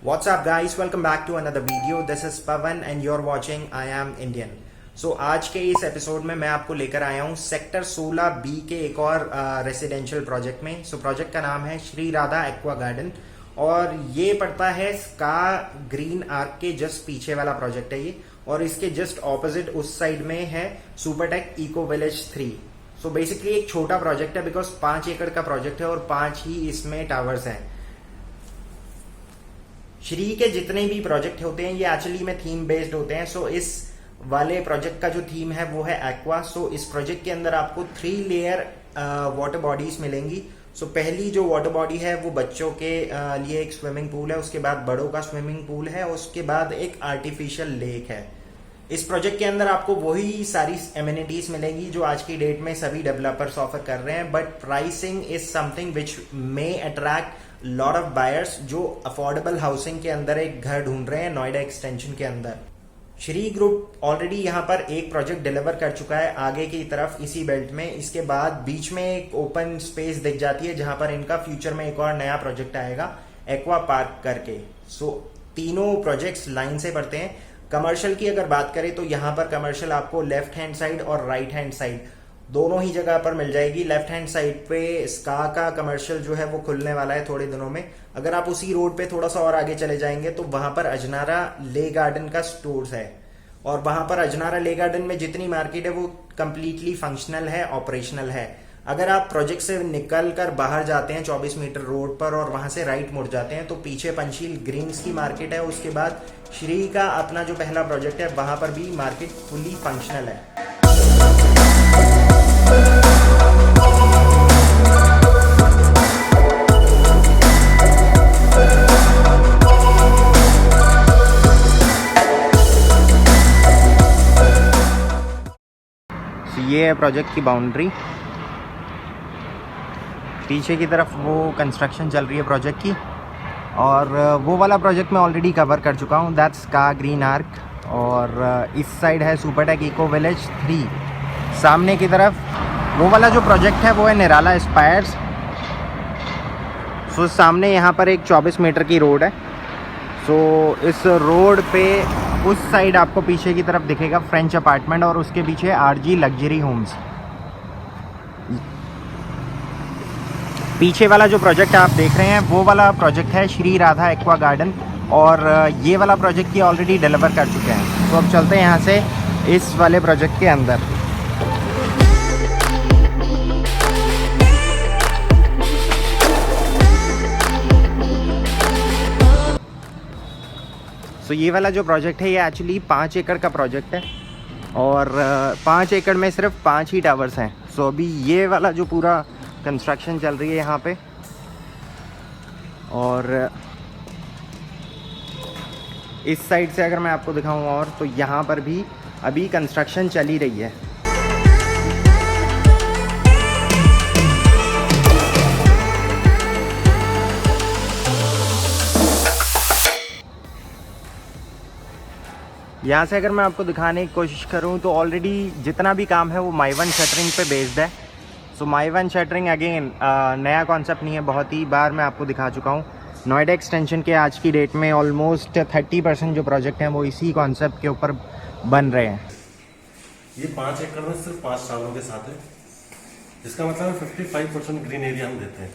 What's up guys, welcome back to another video. This is Pavan and you're watching I am Indian. So आज के इस episode में मैं आपको लेकर आया हूँ सेक्टर 16B के एक और रेसिडेंशियल प्रोजेक्ट में. सो प्रोजेक्ट का नाम है श्री राधा एक्वा गार्डन और ये पड़ता है स्का ग्रीन आर्क के जस्ट पीछे वाला प्रोजेक्ट है ये, और इसके जस्ट ऑपोजिट उस साइड में है Supertech eco village 3. So basically एक छोटा प्रोजेक्ट है बिकॉज 5 एकड़ का प्रोजेक्ट है और 5 ही इसमें टावर्स हैं. श्री के जितने भी प्रोजेक्ट होते हैं ये एक्चुअली में थीम बेस्ड होते हैं. सो इस वाले प्रोजेक्ट का जो थीम है वो है एक्वा. सो इस प्रोजेक्ट के अंदर आपको 3 लेयर वाटर बॉडीज मिलेंगी. सो पहली जो वाटर बॉडी है वो बच्चों के लिए एक स्विमिंग पूल है, उसके बाद बड़ों का स्विमिंग पूल है, उसके बाद एक आर्टिफिशियल लेक है. इस प्रोजेक्ट के अंदर आपको वही सारी एमिनिटीज मिलेंगी जो आज की डेट में सभी डेवलपर्स ऑफर कर रहे हैं, but pricing is something which may attract lot of buyers जो अफोर्डेबल हाउसिंग के अंदर एक घर ढूंढ रहे हैं नोएडा एक्सटेंशन के अंदर. श्री ग्रुप ऑलरेडी यहाँ पर एक प्रोजेक्ट डिलीवर कर चुका है आगे की तरफ इसी बेल्ट में. इसके बाद बीच में एक ओपन स्पेस दिख जाती है जहां पर इनका फ्यूचर में एक और नया प्रोजेक्ट आएगा एक्वा पार्क करके. सो तीनों प्रोजेक्ट्स लाइन से पड़ते हैं. कमर्शियल की अगर बात करें तो यहाँ पर कमर्शियल आपको लेफ्ट हैंड साइड और राइट हैंड साइड दोनों ही जगह पर मिल जाएगी. लेफ्ट हैंड साइड पे स्का का कमर्शियल जो है वो खुलने वाला है थोड़े दिनों में. अगर आप उसी रोड पे थोड़ा सा और आगे चले जाएंगे तो वहां पर अजनारा ले गार्डन का स्टोर्स है, और वहां पर अजनारा ले गार्डन में जितनी मार्केट है वो कंप्लीटली फंक्शनल है, ऑपरेशनल है. अगर आप प्रोजेक्ट से निकल कर बाहर जाते हैं 24 मीटर रोड पर और वहां से राइट मुड़ जाते हैं तो पीछे पंचशील ग्रीन्स की मार्केट है. उसके बाद श्री का अपना जो पहला प्रोजेक्ट है वहां पर भी मार्केट फुली फंक्शनल है. ये है प्रोजेक्ट की बाउंड्री. पीछे की तरफ वो कंस्ट्रक्शन चल रही है प्रोजेक्ट की, और वो वाला प्रोजेक्ट मैं ऑलरेडी कवर कर चुका हूँ, दैट्स स्का ग्रीन आर्क. और इस साइड है सुपरटेक इको विलेज 3. सामने की तरफ वो वाला जो प्रोजेक्ट है वो है निराला एस्पायर्स. सो सामने यहाँ पर एक 24 मीटर की रोड है. सो इस रोड पे उस साइड आपको पीछे की तरफ दिखेगा फ्रेंच अपार्टमेंट और उसके पीछे आरजी लग्जरी होम्स. पीछे वाला जो प्रोजेक्ट आप देख रहे हैं वो वाला प्रोजेक्ट है श्री राधा एक्वा गार्डन, और ये वाला प्रोजेक्ट ये ऑलरेडी डिलीवर कर चुके हैं. तो अब चलते हैं यहाँ से इस वाले प्रोजेक्ट के अंदर. सो ये वाला जो प्रोजेक्ट है ये एक्चुअली 5 एकड़ का प्रोजेक्ट है, और 5 एकड़ में सिर्फ 5 ही टावर्स हैं. सो अभी ये वाला जो पूरा कंस्ट्रक्शन चल रही है यहाँ पे, और इस साइड से अगर मैं आपको दिखाऊँ और तो यहाँ पर भी अभी कंस्ट्रक्शन चल ही रही है. यहाँ से अगर मैं आपको दिखाने की कोशिश करूँ तो ऑलरेडी जितना भी काम है वो माइवन शटरिंग पे बेस्ड है. सो माइवन शटरिंग अगेन नया कॉन्सेप्ट नहीं है, बहुत ही बार मैं आपको दिखा चुका हूँ. नोएडा एक्सटेंशन के आज की डेट में ऑलमोस्ट 30% जो प्रोजेक्ट हैं वो इसी कॉन्सेप्ट के ऊपर बन रहे हैं. ये 5 एकड़ में सिर्फ 5 सालों के साथ है. इसका मतलब है 55% ग्रीन एरिया हम देते हैं.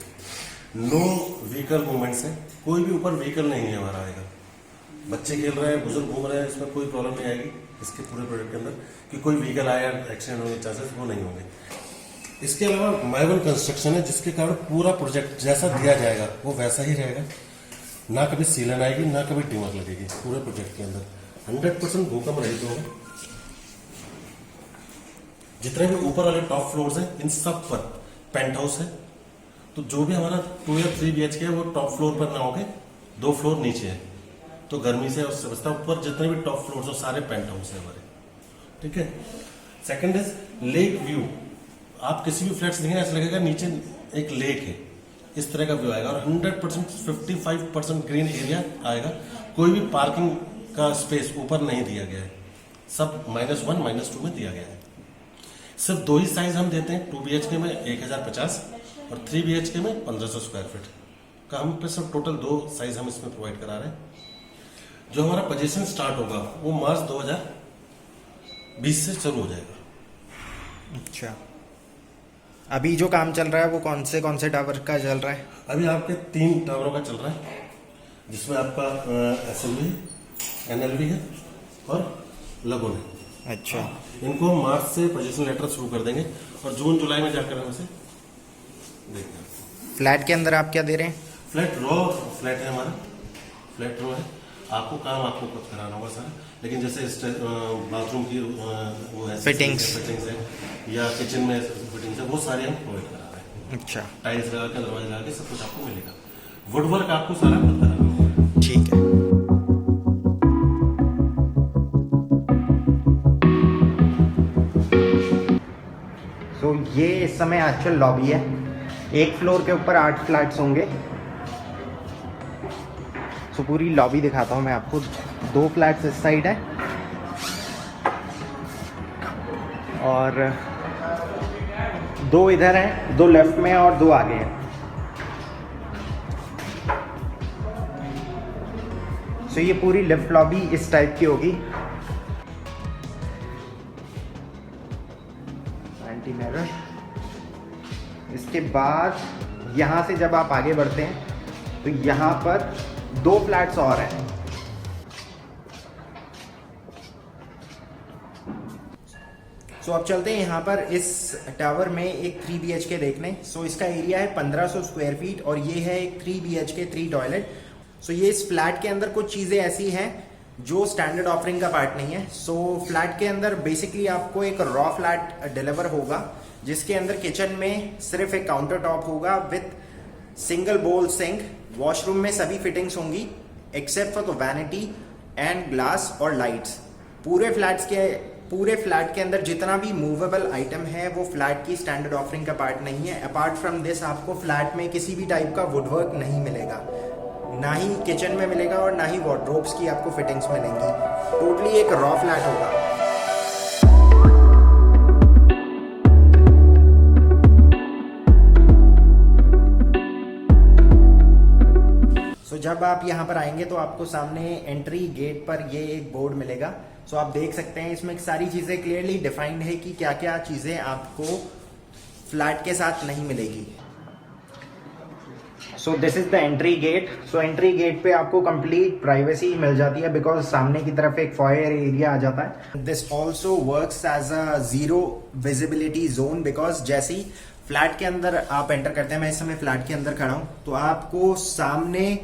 नो व्हीकल मूवमेंट्स है, कोई भी ऊपर व्हीकल नहीं है हमारा आएगा. बच्चे खेल रहे हैं, बुजुर्ग घूम रहे हैं, इसमें कोई प्रॉब्लम नहीं आएगी इसके पूरे प्रोजेक्ट के अंदर कि कोई व्हीकल आया एक्सीडेंट होने के चांसेस वो नहीं होंगे. इसके अलावा माइवन कंस्ट्रक्शन है जिसके कारण पूरा प्रोजेक्ट जैसा दिया जाएगा वो वैसा ही रहेगा. ना कभी सीलन आएगी ना कभी टीमर लगेगी. पूरे प्रोजेक्ट के अंदर 100% भूकंप रहित होगा. जितने भी ऊपर वाले टॉप फ्लोर्स हैं इन सब पर पेंट हाउस है. तो जो भी हमारा 2 या 3 BHK है वो टॉप फ्लोर पर ना होके 2 फ्लोर नीचे है, तो गर्मी से उससे बचता. ऊपर जितने भी टॉप फ्लोर्स हो सारे पेंट हाउस है हमारे. ठीक है. Second is lake view. आप किसी भी फ्लैट्स देखेंगे ऐसा लगेगा नीचे एक लेक है, इस तरह का व्यू आएगा. और 100% 55% ग्रीन एरिया आएगा. कोई भी पार्किंग का स्पेस ऊपर नहीं दिया गया है, सब -1 -2 में दिया गया है. सिर्फ 2 ही साइज हम देते हैं. 2 BHK में 1050 और 3 BHK में 1500 स्क्वायर फीट. का हम पे सब टोटल 2 साइज हम इसमें प्रोवाइड करा रहे हैं। जो हमारा पोजीशन स्टार्ट होगा वो मार्च 2020 से शुरू हो जाएगा। अच्छा, अभी जो काम चल रहा है वो कौन से टावर का चल रहा है? अभी आपके 3 टावरों का चल रहा है, जिसमें आपका SLV, NLV है और लगोन है। अच्छा, इनको मार्च से पोजीशन लेटर शुरू कर देंगे और जून जुलाई में जाकर हम इसे देखेंगे। फ्लैट के अंदर आप क्या दे रहे हैं? फ्लैट रो फ्लैट है हमारा, फ्लैट रो है। आपको काम आपको खुद कराना होगा सारा, लेकिन जैसे बाथरूम की वो है फिटिंग्स है या किचन में फिटिंग्स है, वो सारे हम प्रोवाइड करा रहे हैं। अच्छा, टाइल्स लगा के, दरवाजे लगा के सब कुछ आपको मिलेगा। वुड वर्क आपको सारा खुद कराना होगा। ठीक है। सो ये इस समय एक्चुअल लॉबी है। एक फ्लोर के ऊपर 8 फ्लैट्स होंगे। सो पूरी लॉबी दिखाता हूँ मैं आपको। 2 फ्लैट्स इस साइड है और 2 इधर हैं, 2 लेफ्ट में और 2 आगे हैं। सो ये पूरी लिफ्ट लॉबी इस टाइप की होगी। Anti mirror. इसके बाद यहाँ से जब आप आगे बढ़ते हैं तो यहाँ पर 2 फ्लैट्स और हैं। सो अब चलते हैं यहाँ पर इस टावर में एक 3 BHK देखने। सो इसका एरिया है 1500 स्क्वायर फीट और ये है एक 3 BHK 3 टॉयलेट। सो ये इस फ्लैट के अंदर कुछ चीज़ें ऐसी हैं जो स्टैंडर्ड ऑफरिंग का पार्ट नहीं है। सो फ्लैट के अंदर बेसिकली आपको एक रॉ फ्लैट डिलीवर होगा, जिसके अंदर किचन में सिर्फ एक काउंटर टॉप होगा विथ सिंगल बोल सिंक। वॉशरूम में सभी फिटिंग्स होंगी except for the vanity and glass और लाइट्स। पूरे फ्लैट के अंदर जितना भी मूवेबल आइटम है वो फ्लैट की स्टैंडर्ड ऑफरिंग का पार्ट नहीं है। अपार्ट फ्रॉम दिस आपको फ्लैट में किसी भी टाइप का वुडवर्क नहीं मिलेगा, ना ही किचन में मिलेगा और ना ही वार्डरोब्स की आपको फिटिंग्स मिलेंगी। टोटली एक रॉ फ्लैट होगा। सो जब आप यहाँ पर आएंगे तो आपको सामने एंट्री गेट पर ये एक बोर्ड मिलेगा। सो आप देख सकते हैं इसमें सारी चीज़ें क्लियरली डिफाइंड है कि क्या क्या चीज़ें आपको फ्लैट के साथ नहीं मिलेगी। So this is the entry gate. So entry gate पे आपको कंप्लीट प्राइवेसी मिल जाती है बिकॉज सामने की तरफ एक फॉयर एरिया आ जाता है। This also works as a 0 visibility zone because जैसे ही फ्लैट के अंदर आप एंटर करते हैं, मैं इस समय फ्लैट के अंदर खड़ा हूँ, तो आपको सामने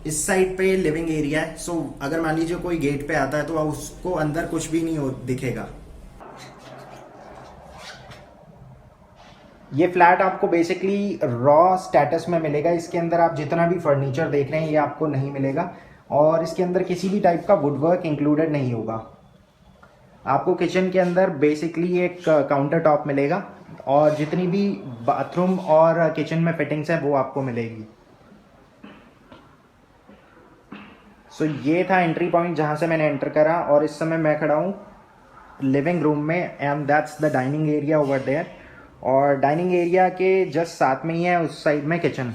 इस साइड पे लिविंग एरिया है। सो अगर मान लीजिए कोई गेट पे आता है तो उसको अंदर कुछ भी नहीं दिखेगा। ये फ्लैट आपको बेसिकली रॉ स्टेटस में मिलेगा। इसके अंदर आप जितना भी फर्नीचर देख रहे हैं ये आपको नहीं मिलेगा और इसके अंदर किसी भी टाइप का वुडवर्क इंक्लूडेड नहीं होगा। आपको किचन के अंदर बेसिकली एक काउंटर टॉप मिलेगा और जितनी भी बाथरूम और किचन में फिटिंग्स है वो आपको मिलेगी। सो ये था एंट्री पॉइंट जहाँ से मैंने एंटर करा और इस समय मैं खड़ा हूँ लिविंग रूम में and that's the dining area over there. और डाइनिंग एरिया के जस्ट साथ में ही है उस साइड में किचन।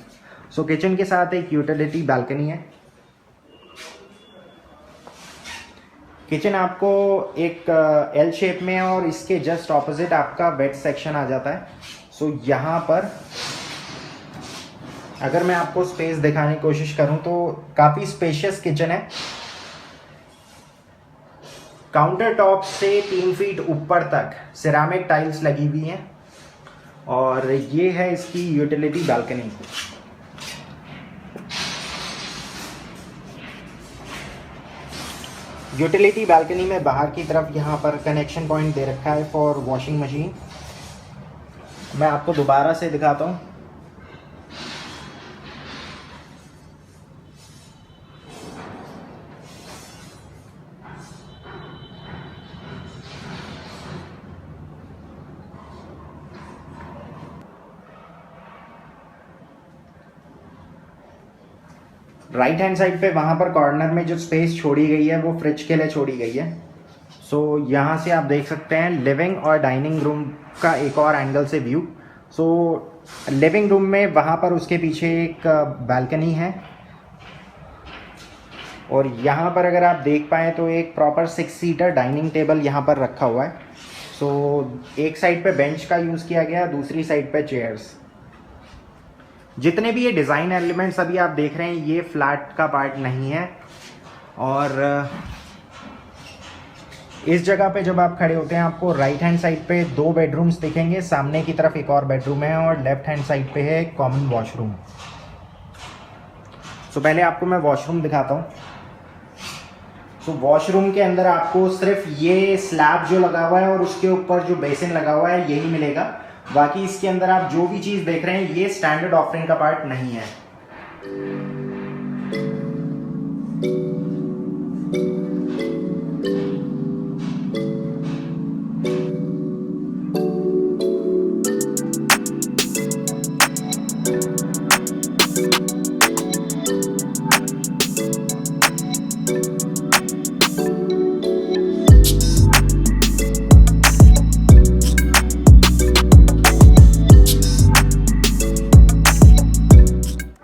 सो किचन के साथ एक यूटिलिटी बालकनी है। किचन आपको एक एल शेप में है और इसके जस्ट ऑपोजिट आपका वेट सेक्शन आ जाता है। सो यहाँ पर अगर मैं आपको स्पेस दिखाने की कोशिश करूं तो काफ़ी स्पेशियस किचन है। काउंटर टॉप से 3 फीट ऊपर तक सिरामिक टाइल्स लगी हुई हैं और ये है इसकी यूटिलिटी बालकनी। यूटिलिटी बालकनी में बाहर की तरफ यहाँ पर कनेक्शन पॉइंट दे रखा है फॉर वॉशिंग मशीन। मैं आपको दोबारा से दिखाता हूँ। राइट हैंड साइड पे वहाँ पर कॉर्नर में जो स्पेस छोड़ी गई है वो फ्रिज के लिए छोड़ी गई है। सो यहाँ से आप देख सकते हैं लिविंग और डाइनिंग रूम का एक और एंगल से व्यू। सो लिविंग रूम में वहाँ पर उसके पीछे एक बालकनी है, और यहाँ पर अगर आप देख पाएँ तो एक प्रॉपर 6 सीटर डाइनिंग टेबल यहाँ पर रखा हुआ है। सो एक साइड पे बेंच का यूज़ किया गया, दूसरी साइड पे चेयर्स। जितने भी ये डिज़ाइन एलिमेंट्स अभी आप देख रहे हैं ये फ्लैट का पार्ट नहीं है। और इस जगह पे जब आप खड़े होते हैं आपको राइट हैंड साइड पे 2 बेडरूम्स दिखेंगे, सामने की तरफ एक और बेडरूम है, और लेफ्ट हैंड साइड पे है कॉमन वॉशरूम। सो पहले आपको मैं वॉशरूम दिखाता हूँ। तो वॉशरूम के अंदर आपको सिर्फ ये स्लैब जो लगा हुआ है और उसके ऊपर जो बेसिन लगा हुआ है यही मिलेगा। बाकी इसके अंदर आप जो भी चीज़ देख रहे हैं ये स्टैंडर्ड ऑफरिंग का पार्ट नहीं है।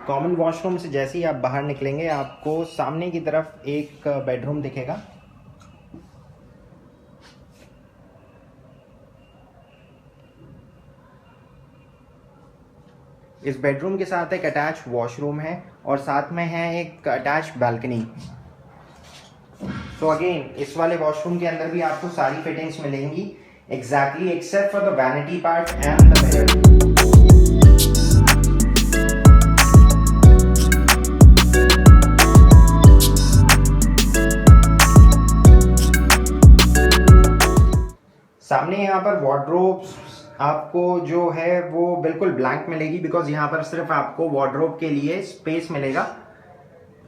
कॉमन वॉशरूम से जैसे ही आप बाहर निकलेंगे आपको सामने की तरफ एक बेडरूम दिखेगा। इस बेडरूम के साथ एक अटैच वॉशरूम है और साथ में है एक अटैच बालकनी। सो अगेन इस वाले वॉशरूम के अंदर भी आपको सारी फिटिंग्स मिलेंगी exactly except for the vanity part and the mirror. सामने यहाँ पर वार्डरोब्स आपको जो है वो बिल्कुल ब्लैंक मिलेगी, बिकॉज यहाँ पर सिर्फ आपको वार्डरोब के लिए स्पेस मिलेगा।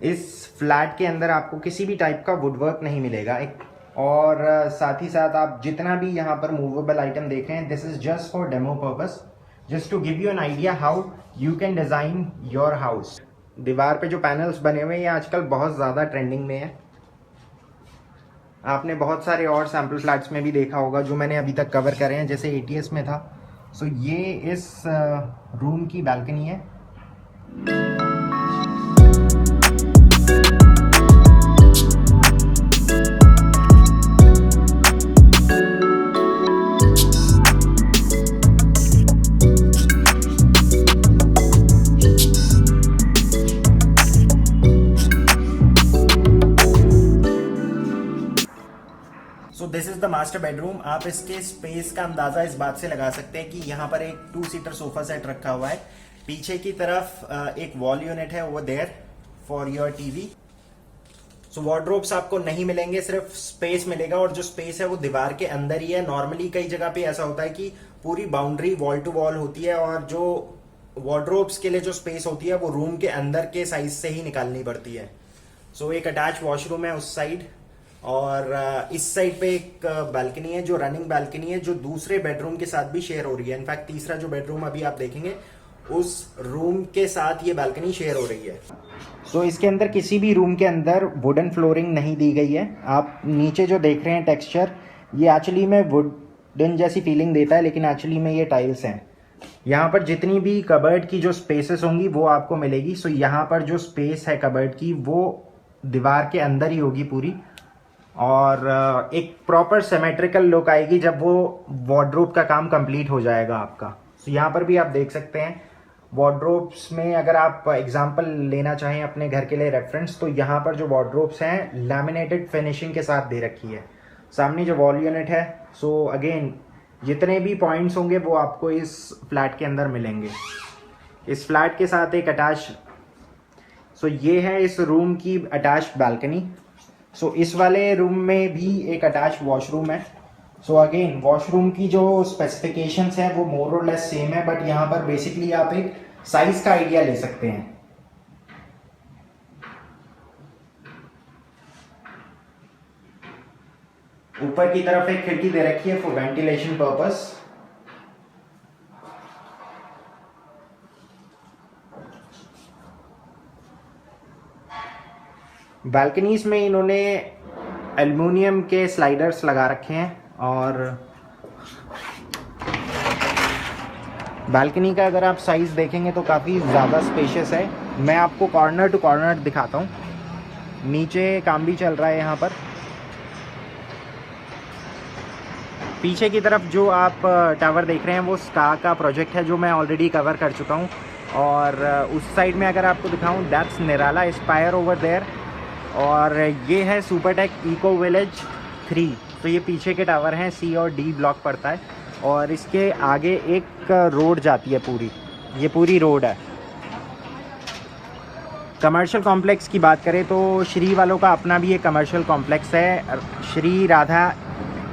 इस फ्लैट के अंदर आपको किसी भी टाइप का वुडवर्क नहीं मिलेगा। और साथ ही साथ आप जितना भी यहाँ पर मूवेबल आइटम देख रहे हैं this is just for demo purpose, just to give you an idea how you can design your house. दीवार पे जो पैनल्स बने हुए हैं ये आजकल बहुत ज़्यादा ट्रेंडिंग में है। आपने बहुत सारे और सैम्पल फ्लैट्स में भी देखा होगा जो मैंने अभी तक कवर करे हैं, जैसे ATS में था। सो ये इस रूम की बालकनी है। सो this is the master bedroom. आप इसके स्पेस का अंदाजा इस बात से लगा सकते हैं कि यहाँ पर एक 2 सीटर सोफा सेट रखा हुआ है, पीछे की तरफ एक वॉल यूनिट है over there for your TV. So wardrobes आपको नहीं मिलेंगे, सिर्फ स्पेस मिलेगा, और जो स्पेस है वो दीवार के अंदर ही है। नॉर्मली कई जगह पे ऐसा होता है कि पूरी बाउंड्री वॉल टू वॉल होती है और जो वार्डरोब्स के लिए जो स्पेस होती है वो रूम के अंदर के साइज से ही निकालनी पड़ती है। सो एक अटैच वॉशरूम है उस साइड, और इस साइड पे एक बालकनी है जो रनिंग बालकनी है, जो दूसरे बेडरूम के साथ भी शेयर हो रही है। इनफैक्ट तीसरा जो बेडरूम अभी आप देखेंगे उस रूम के साथ ये बालकनी शेयर हो रही है। सो इसके अंदर किसी भी रूम के अंदर वुडन फ्लोरिंग नहीं दी गई है। आप नीचे जो देख रहे हैं टेक्सचर ये एक्चुअली में वुडन जैसी फीलिंग देता है, लेकिन एक्चुअली में ये टाइल्स हैं। यहाँ पर जितनी भी कबर्ड की जो स्पेसेस होंगी वो आपको मिलेगी। सो यहाँ पर जो स्पेस है कबर्ड की वो दीवार के अंदर ही होगी पूरी, और एक प्रॉपर सिमेट्रिकल लुक आएगी जब वो वार्डरोब का काम कंप्लीट हो जाएगा आपका। सो यहाँ पर भी आप देख सकते हैं वार्डरोब्स में, अगर आप एग्जांपल लेना चाहें अपने घर के लिए रेफरेंस, तो यहाँ पर जो वार्डरोब्स हैं लैमिनेटेड फिनिशिंग के साथ दे रखी है। सामने जो वॉल यूनिट है, सो अगेन जितने भी पॉइंट्स होंगे वो आपको इस फ्लैट के अंदर मिलेंगे। इस फ्लैट के साथ एक अटैच, सो ये है इस रूम की अटैच बालकनी। सो इस वाले रूम में भी एक अटैच वॉशरूम है। सो अगेन वॉशरूम की जो स्पेसिफिकेशंस हैं वो मोर और लेस सेम है, बट यहाँ पर बेसिकली आप एक साइज का आइडिया ले सकते हैं। ऊपर की तरफ एक खिड़की दे रखी है फॉर वेंटिलेशन पर्पस। बालकनीज में इन्होंने एल्युमिनियम के स्लाइडर्स लगा रखे हैं, और बालकनी का अगर आप साइज़ देखेंगे तो काफ़ी ज़्यादा स्पेशियस है। मैं आपको कॉर्नर टू कॉर्नर दिखाता हूँ। नीचे काम भी चल रहा है यहाँ पर। पीछे की तरफ जो आप टावर देख रहे हैं वो स्का का प्रोजेक्ट है, जो मैं ऑलरेडी कवर कर चुका हूँ। और उस साइड में अगर आपको दिखाऊँ, that's Nirala Aspire over there. और ये है सुपरटेक इको विलेज 3। तो ये पीछे के टावर हैं, सी और डी ब्लॉक पड़ता है। और इसके आगे एक रोड जाती है पूरी, ये पूरी रोड है। कमर्शियल कॉम्प्लेक्स की बात करें तो श्री वालों का अपना भी एक कमर्शियल कॉम्प्लेक्स है, श्री राधा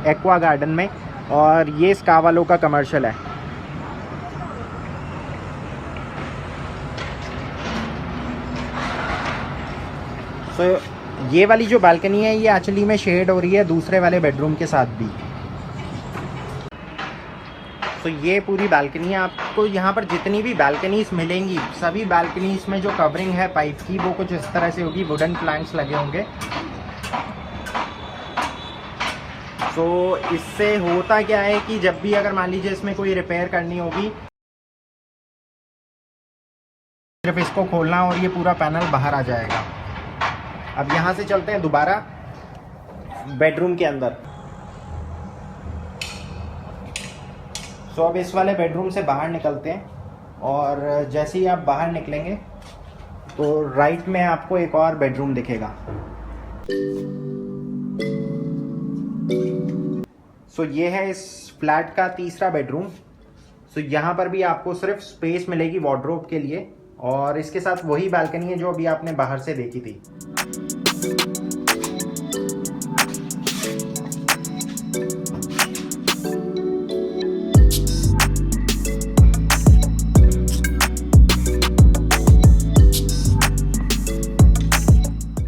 एक्वा गार्डन में। और ये स्का वालों का कमर्शियल है। तो ये वाली जो बालकनी है ये एक्चुअली में शेड हो रही है दूसरे वाले बेडरूम के साथ भी। तो ये पूरी बालकनी है। आपको यहाँ पर जितनी भी बालकनीज मिलेंगी, सभी बालकनीज में जो कवरिंग है पाइप की वो कुछ इस तरह से होगी, वुडन प्लैंक्स लगे होंगे। तो इससे होता क्या है कि जब भी अगर मान लीजिए इसमें कोई रिपेयर करनी होगी, सिर्फ इसको खोलना और ये पूरा पैनल बाहर आ जाएगा। अब यहाँ से चलते हैं दोबारा बेडरूम के अंदर। तो अब इस वाले बेडरूम से बाहर निकलते हैं। और जैसे ही आप बाहर निकलेंगे तो राइट में आपको एक और बेडरूम दिखेगा। सो ये है इस फ्लैट का तीसरा बेडरूम। सो यहाँ पर भी आपको सिर्फ स्पेस मिलेगी वार्डरोब के लिए, और इसके साथ वही बालकनी है जो अभी आपने बाहर से देखी थी।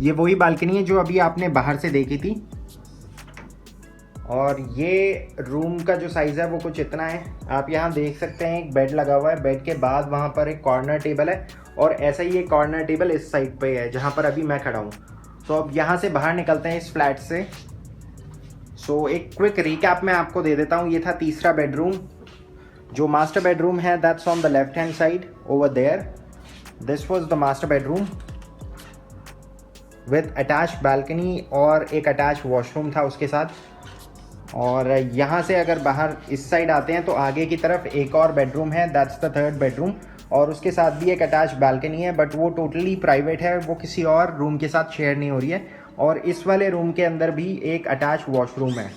ये वही बालकनी है जो अभी आपने बाहर से देखी थी। और ये रूम का जो साइज़ है वो कुछ इतना है। आप यहाँ देख सकते हैं एक बेड लगा हुआ है, बेड के बाद वहाँ पर एक कॉर्नर टेबल है, और ऐसा ही एक कॉर्नर टेबल इस साइड पे है जहाँ पर अभी मैं खड़ा हूँ। तो अब यहाँ से बाहर निकलते हैं इस फ्लैट से। सो एक क्विक रिकैप मैं आपको दे देता हूँ। ये था तीसरा बेडरूम। जो मास्टर बेडरूम है that's on the left hand side over there. This was the master bedroom with attach balcony और एक अटैच वॉशरूम था उसके साथ। और यहाँ से अगर बाहर इस साइड आते हैं तो आगे की तरफ एक और बेडरूम है, दैट्स द थर्ड बेडरूम, और उसके साथ भी एक अटैच बालकनी है, बट वो टोटली प्राइवेट है, वो किसी और रूम के साथ शेयर नहीं हो रही है। और इस वाले रूम के अंदर भी एक अटैच वॉशरूम है।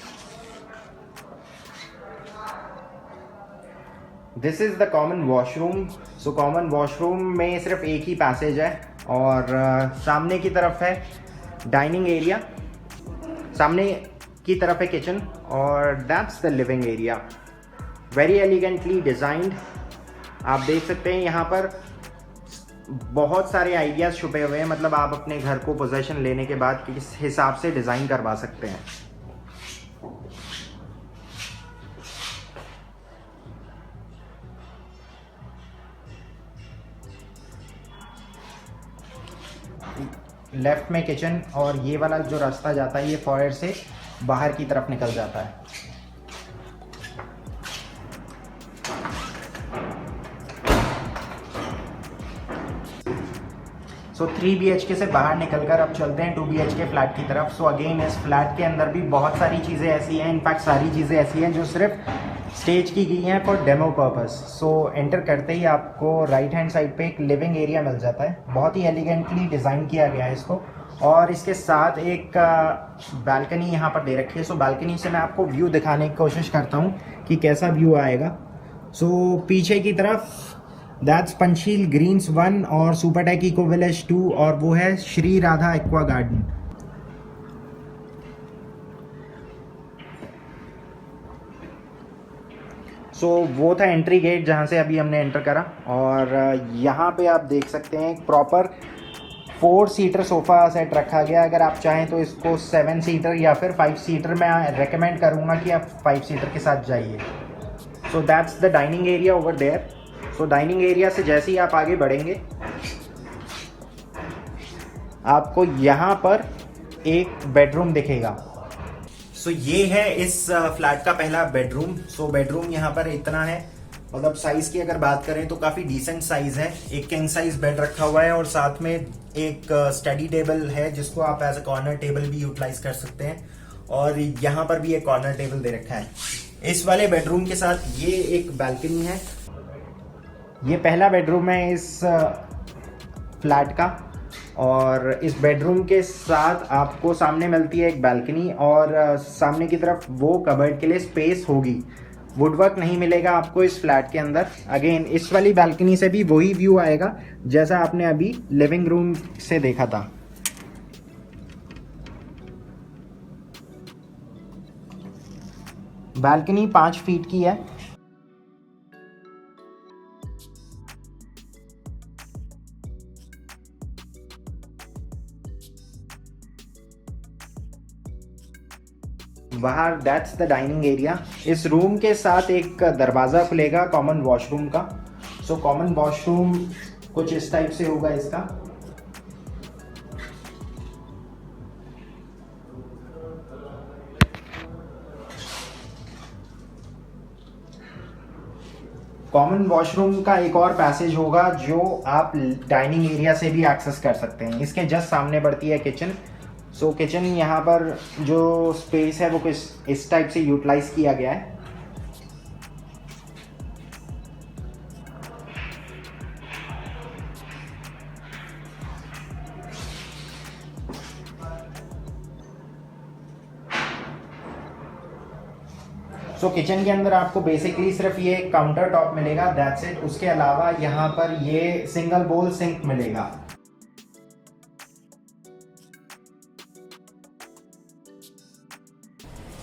This is the common washroom. So common washroom में सिर्फ एक ही पैसेज है, और सामने की तरफ है डाइनिंग एरिया, सामने की तरफ है किचन, और that's the living area. Very elegantly designed. आप देख सकते हैं यहाँ पर बहुत सारे आइडियाज़ छुपे हुए हैं। मतलब आप अपने घर को पोजेशन लेने के बाद किस हिसाब से डिज़ाइन करवा सकते हैं। लेफ्ट में किचन, और ये वाला जो रास्ता जाता है ये फॉयर से बाहर की तरफ निकल जाता है। सो 3 BHK से बाहर निकलकर अब चलते हैं 2 BHK फ्लैट की तरफ। सो अगेन इस फ्लैट के अंदर भी बहुत सारी चीज़ें ऐसी हैं, इनफैक्ट सारी चीज़ें ऐसी हैं जो सिर्फ स्टेज की गई हैं for demo purpose. So enter करते ही आपको राइट हैंड साइड पे एक लिविंग एरिया मिल जाता है। बहुत ही एलिगेंटली डिज़ाइन किया गया है इसको, और इसके साथ एक बालकनी यहाँ पर दे रखी है। सो बालकनी से मैं आपको व्यू दिखाने की कोशिश करता हूँ कि कैसा व्यू आएगा। सो पीछे की तरफ दैट्स पंचशील ग्रीन्स 1 और सुपरटेक इको विलेज 2, और वो है श्री राधा एक्वा गार्डन। सो वो था एंट्री गेट जहाँ से अभी हमने एंटर करा। और यहाँ पे आप देख सकते हैं एक प्रॉपर 4 सीटर सोफ़ा सेट रखा गया। अगर आप चाहें तो इसको 7 सीटर या फिर 5 सीटर मैं रेकमेंड करूँगा कि आप 5 सीटर के साथ जाइए। So that's the dining area over there. So dining area से जैसे ही आप आगे बढ़ेंगे आपको यहाँ पर एक बेडरूम दिखेगा। सो ये है इस फ्लैट का पहला बेडरूम। सो बेडरूम यहाँ पर इतना है, मतलब साइज की अगर बात करें तो काफी डिसेंट साइज है। एक किंग साइज बेड रखा हुआ है और साथ में एक स्टडी टेबल है जिसको आप एज अ कॉर्नर टेबल भी यूटिलाइज कर सकते हैं, और यहाँ पर भी एक कॉर्नर टेबल दे रखा है। इस वाले बेडरूम के साथ ये एक बालकनी है। ये पहला बेडरूम है इस फ्लैट का, और इस बेडरूम के साथ आपको सामने मिलती है एक बालकनी, और सामने की तरफ वो कबर्ड के लिए स्पेस होगी। वुडवर्क नहीं मिलेगा आपको इस फ्लैट के अंदर। अगेन इस वाली बालकनी से भी वही व्यू आएगा जैसा आपने अभी लिविंग रूम से देखा था। बालकनी 5 फीट की है। बाहर दैट्स द डाइनिंग एरिया। इस रूम के साथ एक दरवाज़ा खुलेगा कॉमन वॉशरूम का। सो कॉमन वॉशरूम कुछ इस टाइप से होगा इसका। कॉमन वॉशरूम का एक और पैसेज होगा जो आप डाइनिंग एरिया से भी एक्सेस कर सकते हैं। इसके जस्ट सामने पड़ती है किचन। सो किचन यहाँ पर जो स्पेस है वो कुछ इस टाइप से यूटिलाइज किया गया है। सो किचन के अंदर आपको बेसिकली सिर्फ ये काउंटर टॉप मिलेगा, दैट्स इट। उसके अलावा यहाँ पर ये सिंगल बोल सिंक मिलेगा।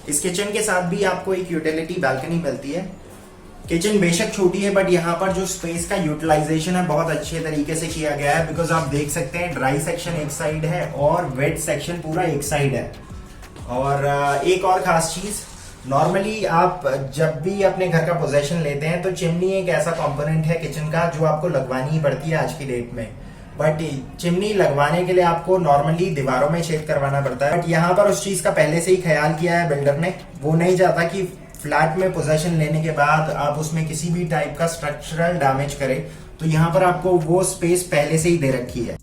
इस किचन के साथ भी आपको एक यूटिलिटी बालकनी मिलती है। किचन बेशक छोटी है बट यहाँ पर जो स्पेस का यूटिलाइजेशन है बहुत अच्छे तरीके से किया गया है, बिकॉज आप देख सकते हैं ड्राई सेक्शन एक साइड है और वेट सेक्शन पूरा एक साइड है। और एक और खास चीज, नॉर्मली आप जब भी अपने घर का पोजेशन लेते हैं तो चिमनी एक ऐसा कंपोनेंट है किचन का जो आपको लगवानी ही पड़ती है आज की डेट में। बट चिमनी लगवाने के लिए आपको नॉर्मली दीवारों में छेद करवाना पड़ता है, बट यहाँ पर उस चीज का पहले से ही ख्याल किया है बिल्डर ने। वो नहीं चाहता कि फ्लैट में पोजेशन लेने के बाद आप उसमें किसी भी टाइप का स्ट्रक्चरल डैमेज करें, तो यहाँ पर आपको वो स्पेस पहले से ही दे रखी है।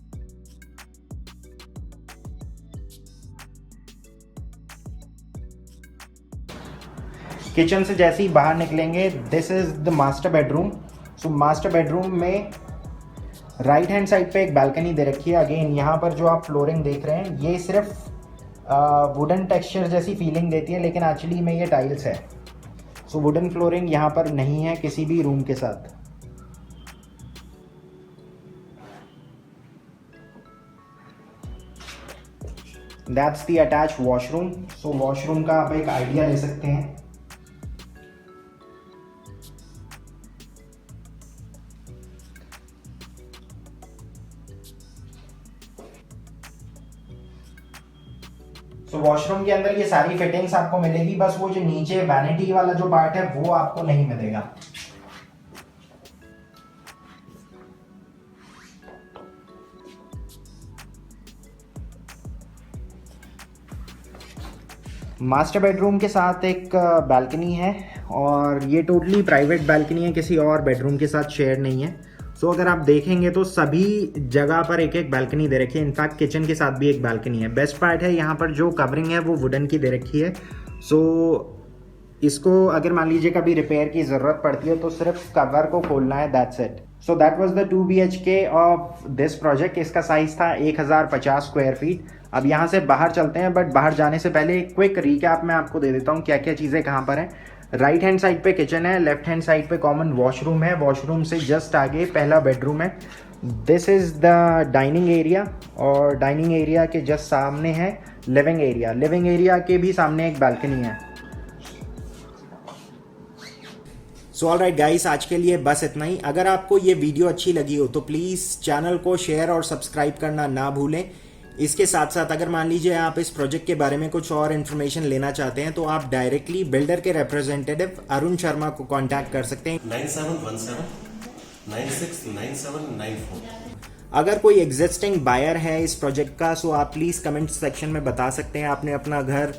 किचन से जैसे ही बाहर निकलेंगे, this is the master bedroom. So master bedroom में राइट हैंड साइड पे एक बालकनी दे रखी है। अगेन यहाँ पर जो आप फ्लोरिंग देख रहे हैं ये सिर्फ वुडन टेक्सचर जैसी फीलिंग देती है, लेकिन एक्चुअली में ये टाइल्स है। सो वुडन फ्लोरिंग यहाँ पर नहीं है किसी भी रूम के साथ। That's the attach washroom. So washroom का आप एक आइडिया ले सकते हैं। तो वॉशरूम के अंदर ये सारी फिटिंग्स आपको मिलेगी, बस वो जो नीचे वैनिटी वाला जो पार्ट है वो आपको नहीं मिलेगा। मास्टर बेडरूम के साथ एक बालकनी है, और ये टोटली प्राइवेट बालकनी है, किसी और बेडरूम के साथ शेयर नहीं है। सो अगर आप देखेंगे तो सभी जगह पर एक एक बालकनी दे रखी है। इनफैक्ट किचन के साथ भी एक बालकनी है। बेस्ट पार्ट है यहाँ पर जो कवरिंग है वो वुडन की दे रखी है। सो इसको अगर मान लीजिए कभी रिपेयर की ज़रूरत पड़ती है तो सिर्फ कवर को खोलना है, that's it. So that was the 2 BHK of this project. इसका साइज़ था 1050 स्क्वायर फीट। अब यहाँ से बाहर चलते हैं, बट बाहर जाने से पहले एक क्विक रिकैप मैं आपको दे देता हूँ क्या क्या चीज़ें कहाँ पर हैं। राइट हैंड साइड पे किचन है, लेफ्ट हैंड साइड पे कॉमन वॉशरूम है, वॉशरूम से जस्ट आगे पहला बेडरूम है। This is the dining area, और डाइनिंग एरिया के जस्ट सामने है लिविंग एरिया। लिविंग एरिया के भी सामने एक बालकनी है। सो ऑलराइट गाइस, आज के लिए बस इतना ही। अगर आपको ये वीडियो अच्छी लगी हो तो प्लीज़ चैनल को शेयर और सब्सक्राइब करना ना भूलें। इसके साथ साथ अगर मान लीजिए आप इस प्रोजेक्ट के बारे में कुछ और इन्फॉर्मेशन लेना चाहते हैं तो आप डायरेक्टली बिल्डर के रिप्रेजेंटेटिव अरुण शर्मा को कांटेक्ट कर सकते हैं 9717969794। अगर कोई एग्जिस्टिंग बायर है इस प्रोजेक्ट का, सो आप प्लीज़ कमेंट सेक्शन में बता सकते हैं आपने अपना घर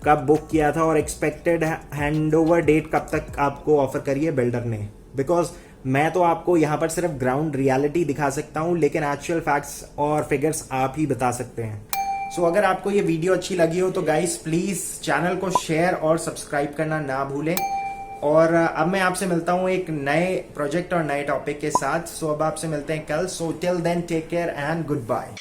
कब बुक किया था और एक्सपेक्टेड हैंडओवर डेट कब तक आपको ऑफर करी है बिल्डर ने। बिकॉज मैं तो आपको यहाँ पर सिर्फ ग्राउंड रियलिटी दिखा सकता हूँ, लेकिन एक्चुअल फैक्ट्स और फिगर्स आप ही बता सकते हैं। सो अगर आपको ये वीडियो अच्छी लगी हो तो गाइस प्लीज चैनल को शेयर और सब्सक्राइब करना ना भूलें। और अब मैं आपसे मिलता हूँ एक नए प्रोजेक्ट और नए टॉपिक के साथ। सो अब आपसे मिलते हैं कल। So till then take care and good bye.